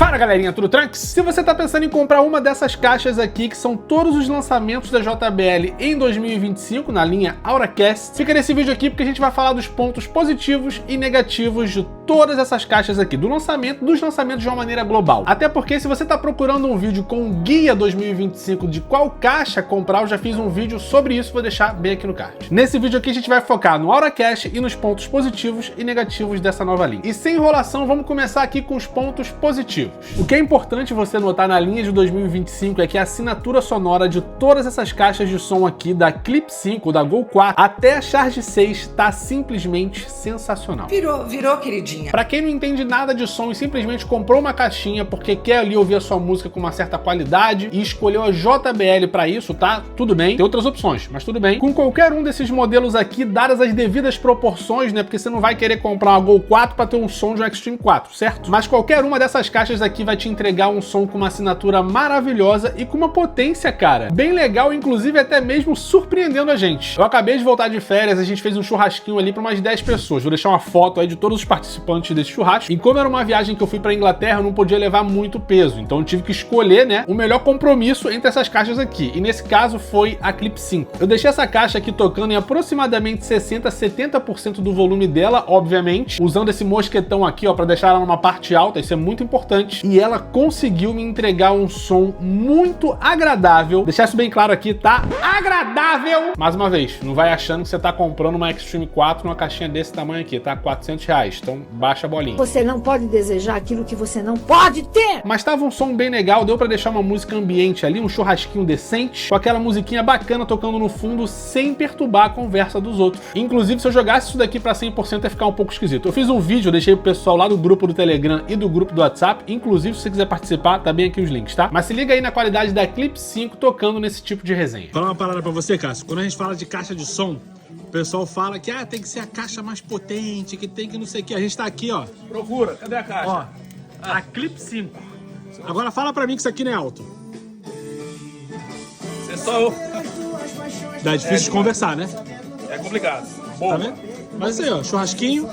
Fala galerinha, tudo tranks? Se você tá pensando em comprar uma dessas caixas aqui, que são todos os lançamentos da JBL em 2025, na linha Auracast, fica nesse vídeo aqui porque a gente vai falar dos pontos positivos e negativos de todas essas caixas aqui, dos lançamentos de uma maneira global. Até porque se você tá procurando um vídeo com um guia 2025 de qual caixa comprar, eu já fiz um vídeo sobre isso, vou deixar bem aqui no card. Nesse vídeo aqui a gente vai focar no Auracast e nos pontos positivos e negativos dessa nova linha. E sem enrolação, vamos começar aqui com os pontos positivos. O que é importante você notar na linha de 2025 é que a assinatura sonora de todas essas caixas de som aqui, da Clip 5, da Go 4, até a Charge 6, tá simplesmente sensacional. Virou queridinha. Pra quem não entende nada de som e simplesmente comprou uma caixinha porque quer ali ouvir a sua música com uma certa qualidade e escolheu a JBL pra isso, tá? Tudo bem. Tem outras opções, mas tudo bem. Com qualquer um desses modelos aqui, dadas as devidas proporções, né? Porque você não vai querer comprar uma Go 4 pra ter um som de um Extreme 4, certo? Mas qualquer uma dessas caixas aqui vai te entregar um som com uma assinatura maravilhosa e com uma potência, cara, bem legal, inclusive até mesmo surpreendendo a gente. Eu acabei de voltar de férias, a gente fez um churrasquinho ali para umas 10 pessoas. Vou deixar uma foto aí de todos os participantes desse churrasco. E como era uma viagem que eu fui para Inglaterra, eu não podia levar muito peso, então eu tive que escolher, né, o melhor compromisso entre essas caixas aqui. E nesse caso foi a Clip 5. Eu deixei essa caixa aqui tocando em aproximadamente 60 a 70% do volume dela, obviamente, usando esse mosquetão aqui, ó, para deixar ela numa parte alta, isso é muito importante. E ela conseguiu me entregar um som muito agradável. Deixar isso bem claro aqui, tá? Agradável! Mais uma vez, não vai achando que você tá comprando uma Extreme 4 numa caixinha desse tamanho aqui, tá? R$400, então baixa a bolinha. Você não pode desejar aquilo que você não pode ter! Mas tava um som bem legal, deu pra deixar uma música ambiente ali, um churrasquinho decente, com aquela musiquinha bacana tocando no fundo, sem perturbar a conversa dos outros. Inclusive, se eu jogasse isso daqui pra 100%, ia ficar um pouco esquisito. Eu fiz um vídeo, eu deixei pro pessoal lá do grupo do Telegram e do grupo do WhatsApp, inclusive, se você quiser participar, tá bem aqui os links, tá? Mas se liga aí na qualidade da Clip 5 tocando nesse tipo de resenha. Vou falar uma parada pra você, Cássio. Quando a gente fala de caixa de som, o pessoal fala que tem que ser a caixa mais potente, que tem que não sei o que. A gente tá aqui, ó. Procura, cadê a caixa? Ó, a Clip 5. Agora fala pra mim que isso aqui não é alto. Você só... Dá difícil de conversar, né? É complicado. Tá Bom, vendo? Mas aí, ó, churrasquinho,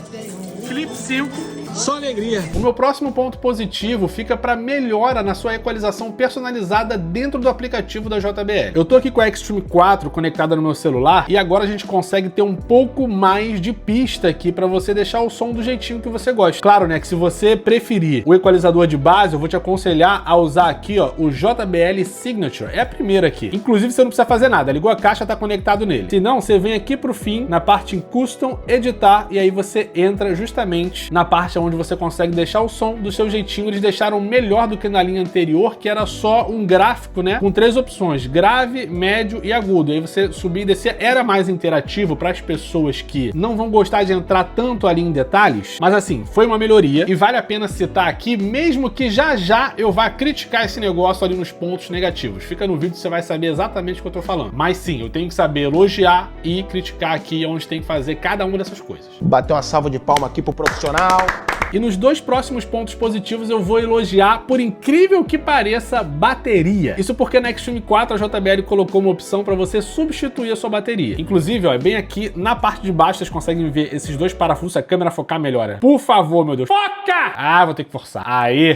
Clip 5. só alegria. O meu próximo ponto positivo fica para melhora na sua equalização personalizada dentro do aplicativo da JBL. Eu tô aqui com a Extreme 4 conectada no meu celular e agora a gente consegue ter um pouco mais de pista aqui para você deixar o som do jeitinho que você gosta. Claro, né, que se você preferir o equalizador de base, eu vou te aconselhar a usar aqui, ó, o JBL Signature. É a primeira aqui. Inclusive, você não precisa fazer nada. Ligou a caixa, tá conectado nele. Se não, você vem aqui pro fim, na parte em Custom, Editar, e aí você entra justamente na parte onde você consegue deixar o som do seu jeitinho. Eles deixaram melhor do que na linha anterior, que era só um gráfico, né, com 3 opções: grave, médio e agudo. E aí você subir e descer, era mais interativo para as pessoas que não vão gostar de entrar tanto ali em detalhes, mas assim, foi uma melhoria e vale a pena citar aqui, mesmo que já eu vá criticar esse negócio ali nos pontos negativos. Fica no vídeo, você vai saber exatamente o que eu tô falando. Mas sim, eu tenho que saber elogiar e criticar aqui onde tem que fazer cada uma dessas coisas. Bater uma salva de palma aqui pro profissional. E nos dois próximos pontos positivos eu vou elogiar, por incrível que pareça, bateria. Isso porque na Extreme 4 a JBL colocou uma opção para você substituir a sua bateria. Inclusive, ó, é bem aqui na parte de baixo, vocês conseguem ver esses dois parafusos, a câmera focar melhor. Por favor, meu Deus. Foca! Ah, vou ter que forçar. Aí.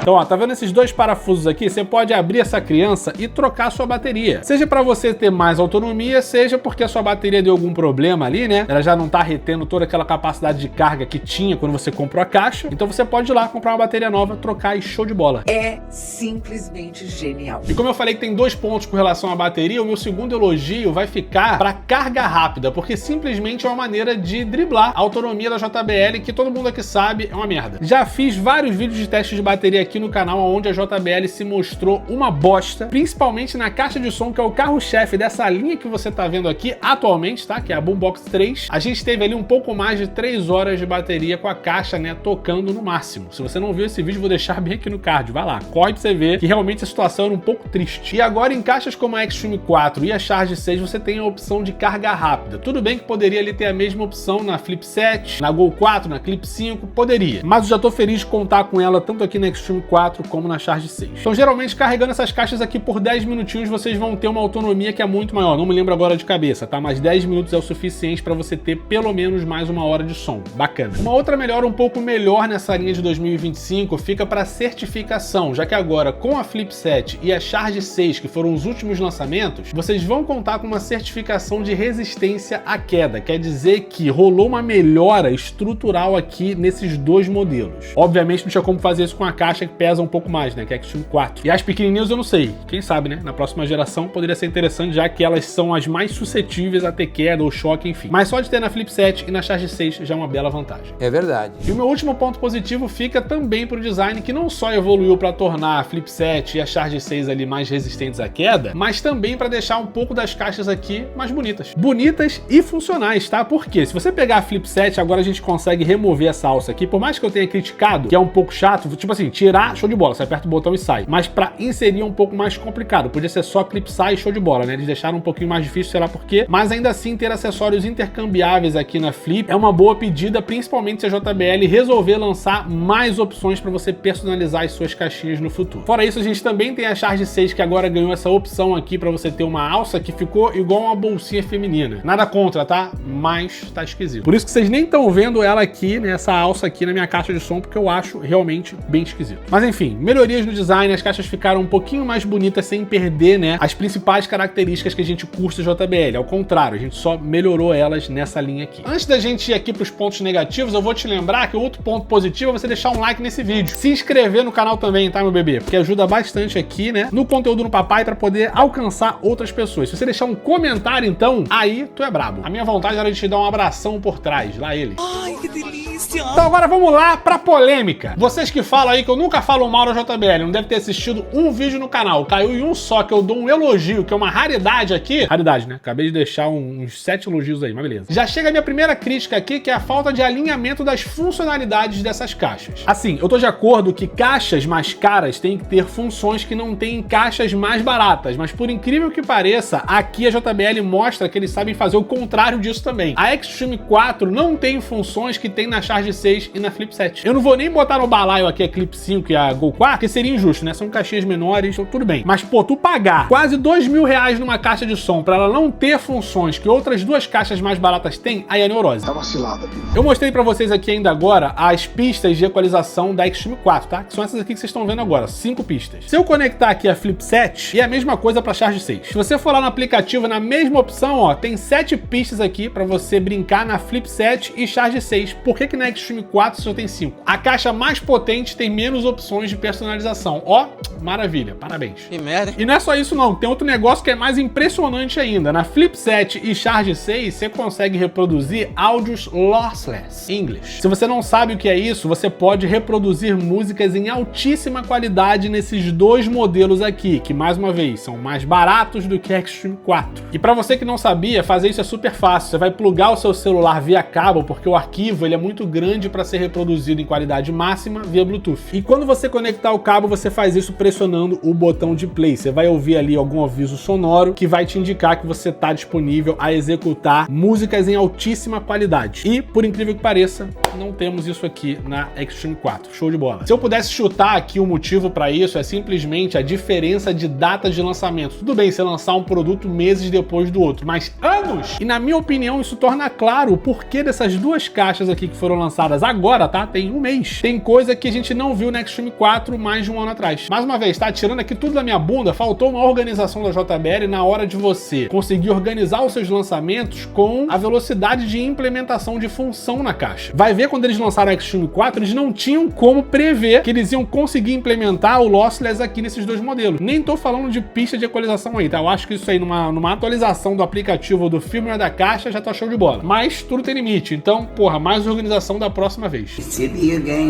Então, ó, tá vendo esses dois parafusos aqui? Você pode abrir essa criança e trocar a sua bateria. Seja para você ter mais autonomia, seja porque a sua bateria deu algum problema ali, né? Ela já não tá retendo toda aquela capacidade de carga que tinha quando você comprou a caixa. Então você pode ir lá comprar uma bateria nova, trocar e show de bola. É simplesmente genial. E como eu falei que tem 2 pontos com relação à bateria, o meu segundo elogio vai ficar para carga rápida, porque simplesmente é uma maneira de driblar a autonomia da JBL, que todo mundo aqui sabe é uma merda. Já fiz vários vídeos de teste de bateria aqui no canal, onde a JBL se mostrou uma bosta, principalmente na caixa de som, que é o carro-chefe dessa linha que você tá vendo aqui atualmente, tá? Que é a Boombox 3. A gente teve ali um pouco mais de 3 horas de bateria com a caixa, né, tocando no máximo. Se você não viu esse vídeo, vou deixar bem aqui no card. Vai lá, corre pra você ver que realmente a situação era um pouco triste. E agora em caixas como a Extreme 4 e a Charge 6, você tem a opção de carga rápida. Tudo bem que poderia ali ter a mesma opção na Flip 7, na Go 4, na Clip 5, poderia. Mas eu já tô feliz de contar com ela tanto aqui na Extreme 4 como na Charge 6. Então, geralmente, carregando essas caixas aqui por 10 minutinhos, vocês vão ter uma autonomia que é muito maior. Não me lembro agora de cabeça, tá? Mas 10 minutos é o suficiente para você ter pelo menos mais uma hora de som. Bacana. Uma outra melhora um pouco melhor nessa linha de 2025 fica para certificação, já que agora com a Flip 7 e a Charge 6, que foram os últimos lançamentos, vocês vão contar com uma certificação de resistência à queda. Quer dizer que rolou uma melhora estrutural aqui nesses dois modelos. Obviamente não tinha como fazer isso com a caixa que pesa um pouco mais, né? Que é a Extreme 4. E as pequenininhas eu não sei. Quem sabe, né? Na próxima geração poderia ser interessante, já que elas são as mais suscetíveis a ter queda ou choque, enfim. Mas só de ter na Flip 7 e na Charge 6 já é uma bela vantagem. É verdade. E o meu último ponto positivo fica também para o design, que não só evoluiu para tornar a Flip 7 e a Charge 6 ali mais resistentes à queda, mas também para deixar um pouco das caixas aqui mais bonitas. Bonitas e funcionais, tá? Porque se você pegar a Flip 7, agora a gente consegue remover essa alça aqui, por mais que eu tenha criticado, que é um pouco chato, tipo assim, tirar, show de bola, você aperta o botão e sai. Mas para inserir é um pouco mais complicado, podia ser só clip sai e show de bola, né? Eles deixaram um pouquinho mais difícil, sei lá por quê, mas ainda assim ter acessórios intercambiáveis aqui na Flip é uma boa pedida, principalmente se a JBL resolver lançar mais opções para você personalizar as suas caixinhas no futuro. Fora isso, a gente também tem a Charge 6, que agora ganhou essa opção aqui para você ter uma alça que ficou igual uma bolsinha feminina. Nada contra, tá? Mas tá esquisito. Por isso que vocês nem estão vendo ela aqui, né, essa alça aqui na minha caixa de som, porque eu acho realmente bem esquisito. Mas enfim, melhorias no design, as caixas ficaram um pouquinho mais bonitas sem perder, né, as principais características que a gente curte do JBL. Ao contrário, a gente só melhorou elas nessa linha aqui. Antes da gente ir aqui para os pontos negativos, eu vou te lembrar que o outro ponto positivo é você deixar um like nesse vídeo. Se inscrever no canal também, tá, meu bebê? Porque ajuda bastante aqui, né, no conteúdo no papai para poder alcançar outras pessoas. Se você deixar um comentário, então, aí tu é brabo. A minha vontade era de te dar um abração por trás, lá ele. Ai, que delícia! Então agora vamos lá pra polêmica. Vocês que falam aí que eu nunca falo mal da JBL, não deve ter assistido um vídeo no canal, caiu em um só, que eu dou um elogio, que é uma raridade aqui. Raridade, né? Acabei de deixar uns 7 elogios aí, mas beleza. Já chega a minha primeira crítica aqui, que é a falta de alinhamento das funcionalidades dessas caixas. Assim, eu tô de acordo que caixas mais caras têm que ter funções que não tem em caixas mais baratas, mas por incrível que pareça, aqui a JBL mostra que eles sabem fazer o contrário disso também. A Extreme 4 não tem funções que tem na Charge 6 e na Flip 7. Eu não vou nem botar no balaio aqui a Clip 5 e a Go 4, porque seria injusto, né? São caixinhas menores, então tudo bem. Mas, pô, tu pagar quase R$2.000 numa caixa de som pra ela não ter funções que outras duas caixas mais baratas têm, aí é neurose. Tá vacilada. Eu mostrei pra vocês aqui ainda agora as pistas de equalização da Extreme 4, tá? Que são essas aqui que vocês estão vendo agora, 5 pistas. Se eu conectar aqui a Flip 7, é a mesma coisa pra Charge 6. Se você for lá no aplicativo, na mesma opção, ó, tem 7 pistas aqui pra você brincar na Flip 7 e Charge 6. Por que na Extreme 4 só tem 5? A caixa mais potente tem menos opções de personalização. Ó, maravilha, parabéns. Que merda. E não é só isso não, tem outro negócio que é mais impressionante ainda. Na Flip 7 e Charge 6, você consegue reproduzir áudios lossless English. Se você não sabe o que é isso, você pode reproduzir músicas em altíssima qualidade nesses dois modelos aqui, que mais uma vez, são mais baratos do que a Extreme 4. E pra você que não sabia, fazer isso é super fácil. Você vai plugar o seu celular via cabo, porque o arquivo ele é muito grande para ser reproduzido em qualidade máxima via Bluetooth. E quando você conectar o cabo, você faz isso pressionando o botão de play. Você vai ouvir ali algum aviso sonoro que vai te indicar que você está disponível a executar músicas em altíssima qualidade. E, por incrível que pareça, não temos isso aqui na Extreme 4. Show de bola. Se eu pudesse chutar aqui o motivo para isso, é simplesmente a diferença de data de lançamento. Tudo bem você lançar um produto meses depois do outro, mas anos! E na minha opinião, isso torna claro o porquê dessas duas caixas aqui que foram lançadas agora, tá? Tem um mês. Tem coisa que a gente não viu na Extreme 4 mais de um ano atrás. Mais uma vez, tá? Tirando aqui tudo da minha bunda, faltou uma organização da JBL na hora de você conseguir organizar os seus lançamentos com a velocidade de implementação de função na caixa. Vai ver quando eles lançaram a Extreme 4, eles não tinham como prever que eles iam conseguir implementar o lossless aqui nesses dois modelos. Nem tô falando de pista de equalização aí, tá? Eu acho que isso aí numa atualização do aplicativo do firmware da caixa já tá show de bola. Mas tudo tem limite, então, porra, mais organização da próxima vez.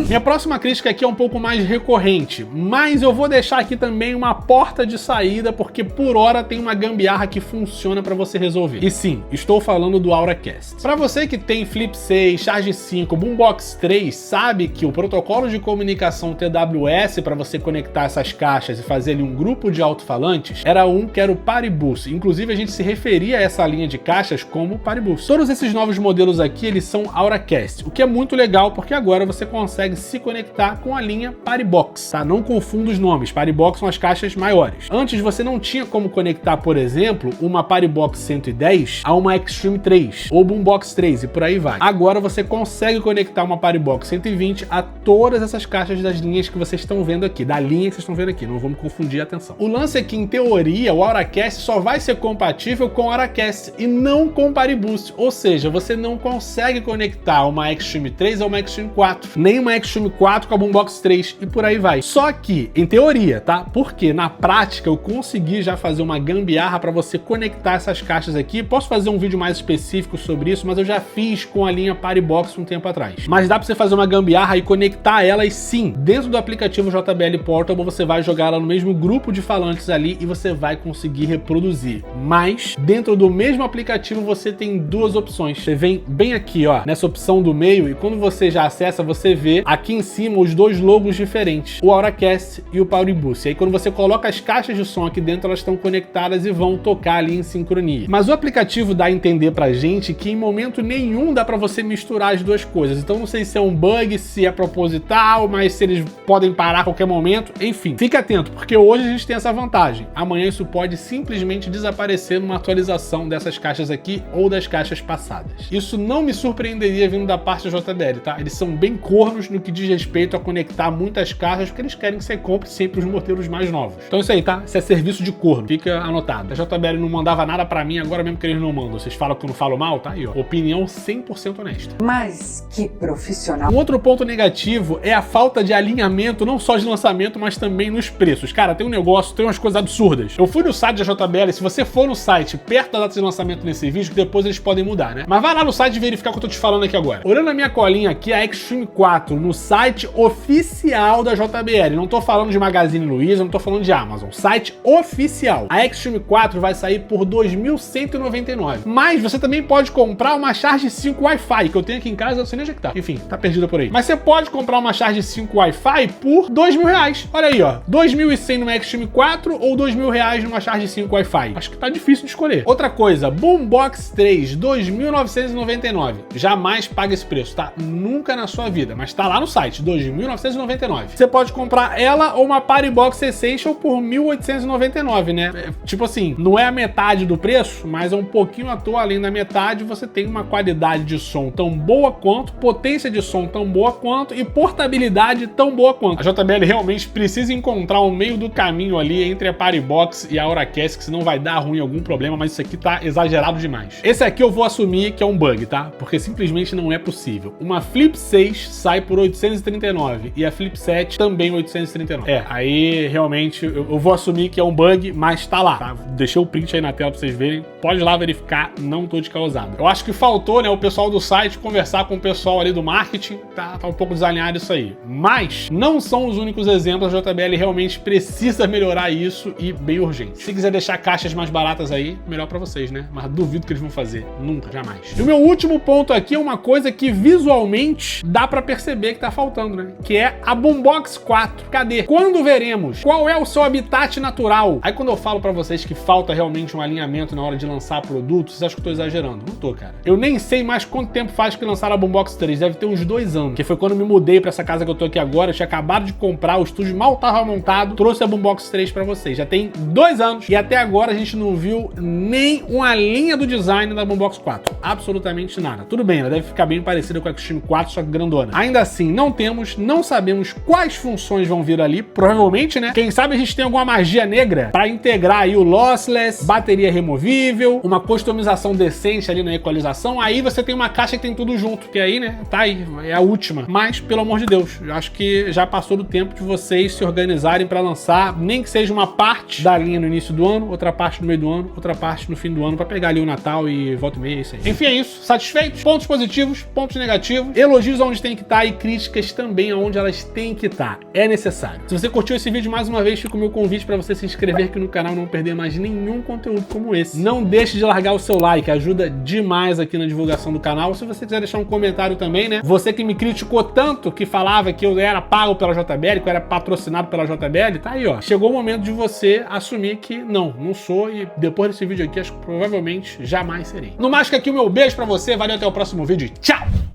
Minha próxima crítica aqui é um pouco mais recorrente, mas eu vou deixar aqui também uma porta de saída, porque por hora tem uma gambiarra que funciona para você resolver. E sim, estou falando do Auracast. Para você que tem Flip 6, Charge 5, Boombox 3, sabe que o protocolo de comunicação TWS para você conectar essas caixas e fazer ali um grupo de alto-falantes era o Paribus. Inclusive a gente se referia a essa linha de caixas como Paribus. Todos esses novos modelos aqui, eles são Auracast, o que é muito legal porque agora você consegue se conectar com a linha Paribox, tá? Não confunda os nomes, Paribox são as caixas maiores. Antes você não tinha como conectar, por exemplo, uma Paribox 110 a uma Extreme 3 ou Boombox 3 e por aí vai. Agora você consegue conectar uma Paribox 120 a todas essas caixas das linhas que vocês estão vendo aqui, da linha que vocês estão vendo aqui, não vamos confundir a atenção. O lance é que, em teoria, o Auracast só vai ser compatível com o Auracast e não com o Paribus, ou seja, você não consegue conectar uma Extreme 3 a uma Extreme 4, nem uma Extreme 4 com a Boombox 3 e por aí vai. Só que, em teoria, tá? Porque na prática eu consegui já fazer uma gambiarra para você conectar essas caixas aqui. Posso fazer um vídeo mais específico sobre isso, mas eu já fiz com a linha Paribox um tempo atrás. Mas dá para você fazer uma gambiarra e conectar elas sim. Dentro do aplicativo JBL Portable você vai jogar ela no mesmo grupo de falantes ali e você vai conseguir reproduzir. Mas dentro do mesmo aplicativo você tem duas opções. Você vem bem aqui, ó, nessa opção do meio, e quando você já acessa, você vê aqui em cima os dois logos diferentes, o Auracast e o Paribus. E aí quando você coloca as caixas de som aqui dentro, elas estão conectadas e vão tocar ali em sincronia. Mas o aplicativo dá a entender pra gente que em momento nenhum dá pra você misturar as duas coisas. Então não sei se é um bug, se é proposital, mas se eles podem parar a qualquer momento. Enfim, fique atento, porque hoje a gente tem essa vantagem. Amanhã isso pode simplesmente desaparecer numa atualização dessas caixas aqui ou das caixas passadas. Isso não me surpreenderia vindo da parte da JBL, tá? Eles são bem cornos no que diz respeito a conectar muitas caixas, porque eles querem que você compre sempre os modelos mais novos. Então isso aí, tá? Isso é serviço de corno. Fica anotado. A JBL não mandava nada pra mim, agora mesmo que eles não mandam. Vocês falam que eu não falo mal, tá aí, ó. Opinião 100% honesta. Mas que profissional. Um outro ponto negativo é a falta de alinhamento, não só de lançamento, mas também nos preços. Cara, tem um negócio, tem umas coisas absurdas. Eu fui no site da JBL, se você for no site perto da data de lançamento nesse vídeo, que depois eles podem mudar, né? Mas vai lá no site e verificar o que eu tô te falando aqui agora. Olhando a minha colinha aqui, a Extreme 4, no site oficial da JBL. Não tô falando de Magazine Luiza, não tô falando de Amazon. Site oficial. A Extreme 4 vai sair por R$ 2.199. Mas você também pode comprar uma Charge 5 Wi-Fi, que eu tenho aqui em casa, eu não sei nem onde é que tá. Enfim, tá perdida por aí. Mas você pode comprar uma Charge 5 Wi-Fi por R$2.000. Olha aí, ó. 2.100 numa Extreme 4 ou R$2.000 numa Charge 5 Wi-Fi. Acho que tá difícil de escolher. Outra coisa, Boombox 3, 2.999. Jamais paga esse preço, tá? Nunca na sua vida, mas tá lá no site, 2.999. Você pode comprar ela ou uma Paribox Essential por 1.899, né? Tipo assim, não é a metade do preço, mas é um pouquinho à toa além da metade. Você tem uma qualidade de som tão boa quanto, potência de som tão boa quanto e portabilidade tão boa quanto. A JBL realmente precisa encontrar um meio do caminho ali entre a Paribox e a Auracast, que senão vai dar ruim algum problema, mas isso aqui tá exagerado demais. Esse aqui eu vou assumir que é um bug, tá? Porque simplesmente não é possível. Uma Flip 6 sai por 839 e a Flip 7 também 839. Aí realmente eu vou assumir que é um bug, mas tá lá, tá? Deixei o print aí na tela pra vocês verem. Pode ir lá verificar, não tô de causado. Eu acho que faltou, né, o pessoal do site conversar com o pessoal ali do marketing, tá um pouco desalinhado isso aí. Mas não são os únicos exemplos, a JBL realmente precisa melhorar isso e bem urgente. Se quiser deixar caixas mais baratas aí, melhor pra vocês, né? Mas duvido que eles vão fazer. Nunca, jamais. E o meu último ponto aqui é uma coisa que visualmente dá pra perceber que tá faltando, né? Que é a Boombox 4. Cadê? Quando veremos? Qual é o seu habitat natural? Aí quando eu falo pra vocês que falta realmente um alinhamento na hora de lançar produtos, vocês acham que eu tô exagerando? Não tô, cara. Eu nem sei mais quanto tempo faz que lançaram a Boombox 3. Deve ter uns 2 anos. Que foi quando eu me mudei pra essa casa que eu tô aqui agora. Eu tinha acabado de comprar, o estúdio mal tava montado. Trouxe a Boombox 3 pra vocês. Já tem 2 anos e até agora a gente não viu nem uma linha do design da Boombox 4. Absolutamente nada. Tudo bem, ela deve ficar bem parecida com a Extreme 4, só que grandona. Ainda assim, não sabemos quais funções vão vir ali. Provavelmente, né? Quem sabe a gente tem alguma magia negra pra integrar aí o lossless, bateria removível, uma customização decente ali na equalização. Aí você tem uma caixa que tem tudo junto, que aí, né? Tá aí, é a última. Mas, pelo amor de Deus, eu acho que já passou do tempo de vocês se organizarem pra lançar, nem que seja uma parte da linha no início do ano, outra parte no meio do ano, outra parte no fim do ano, pra pegar ali o Natal e volta e meia, isso aí. Enfim, é isso. Satisfeitos? Pontos positivos, pontos negativos, elogios onde tem que estar e críticas também aonde elas têm que estar. É necessário. Se você curtiu curtiu esse vídeo, mais uma vez fica o meu convite para você se inscrever aqui no canal e não perder mais nenhum conteúdo como esse. Não deixe de largar o seu like, ajuda demais aqui na divulgação do canal. Se você quiser deixar um comentário também, né? Você que me criticou tanto, que falava que eu era pago pela JBL, que eu era patrocinado pela JBL, tá aí, ó. Chegou o momento de você assumir que não sou, e depois desse vídeo aqui, acho que provavelmente jamais serei. No mais, que aqui o meu beijo pra você, valeu, até o próximo vídeo e tchau!